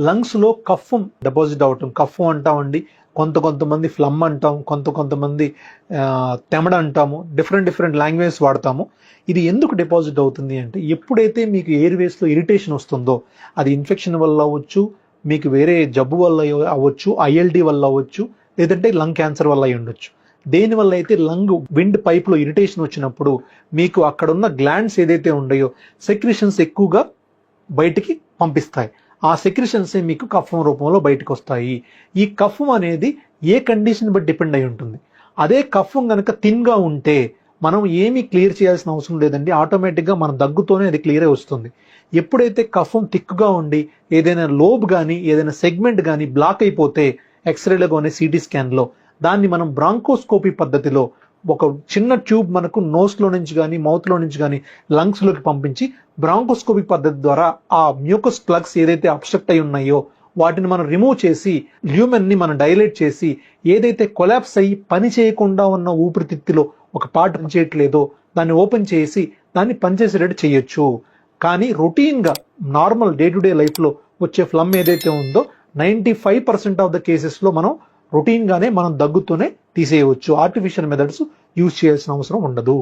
లంగ్స్లో cough deposit అవటం, cough అంటామండి, కొంతమంది ఫ్లమ్ అంటాం, కొంతమంది తెమడ అంటాము, డిఫరెంట్ లాంగ్వేజ్ వాడతాము. ఇది ఎందుకు డిపాజిట్ అవుతుంది అంటే, ఎప్పుడైతే మీకు ఎయిర్వేస్లో ఇరిటేషన్ వస్తుందో, అది ఇన్ఫెక్షన్ వల్ల అవ్వచ్చు, మీకు వేరే జబ్బు వల్ల అవ్వచ్చు, ఐఎల్డి వల్ల అవ్వచ్చు, లేదంటే లంగ్ క్యాన్సర్ వల్ల అయి ఉండొచ్చు. దేనివల్ల అయితే లంగ్ విండ్ పైప్లో ఇరిటేషన్ వచ్చినప్పుడు మీకు అక్కడున్న గ్లాండ్స్ ఏదైతే ఉన్నాయో సెక్రిషన్స్ ఎక్కువగా బయటికి పంపిస్తాయి. ఆ సెక్రిషన్స్ మీకు కఫం రూపంలో బయటకు వస్తాయి. ఈ కఫం అనేది ఏ కండిషన్ బట్టి డిపెండ్ అయి ఉంటుంది. అదే కఫం కనుక థిన్గా ఉంటే మనం ఏమీ క్లియర్ చేయాల్సిన అవసరం లేదండి, ఆటోమేటిక్గా మన దగ్గుతోనే అది క్లియర్ అయి వస్తుంది. ఎప్పుడైతే కఫం థిక్గా ఉండి ఏదైనా లోబ్ కానీ ఏదైనా సెగ్మెంట్ కానీ బ్లాక్ అయిపోతే ఎక్స్రేలో కానీ సిటీ స్కాన్లో దాన్ని మనం బ్రాంకోస్కోపీ పద్ధతిలో ఒక చిన్న ట్యూబ్ మనకు నోస్లో నుంచి కానీ మౌత్లో నుంచి కానీ లంగ్స్లోకి పంపించి బ్రాంకోస్కోపీ పద్ధతి ద్వారా ఆ మ్యూకస్ ప్లగ్స్ ఏదైతే అబ్స్ట్రక్ట్ అయి ఉన్నాయో వాటిని మనం రిమూవ్ చేసి ల్యూమెన్ని మనం డైలేట్ చేసి ఏదైతే కొలాప్స్ అయ్యి పని చేయకుండా ఉన్న ఊపిరితిత్తులో ఒక పార్ట్ పనిచేయట్లేదో దాన్ని ఓపెన్ చేసి దాన్ని పనిచేసేటట్టు చేయొచ్చు. కానీ రొటీన్గా నార్మల్ డే టు డే లైఫ్లో వచ్చే ఫ్లమ్ ఏదైతే ఉందో 95% ఆఫ్ ద కేసెస్లో మనం రొటీన్గానే మనం దగ్గుతూనే తీసేయవచ్చు. ఆర్టిఫిషియల్ మెథడ్స్ యూజ్ చేయాల్సిన అవసరం ఉండదు.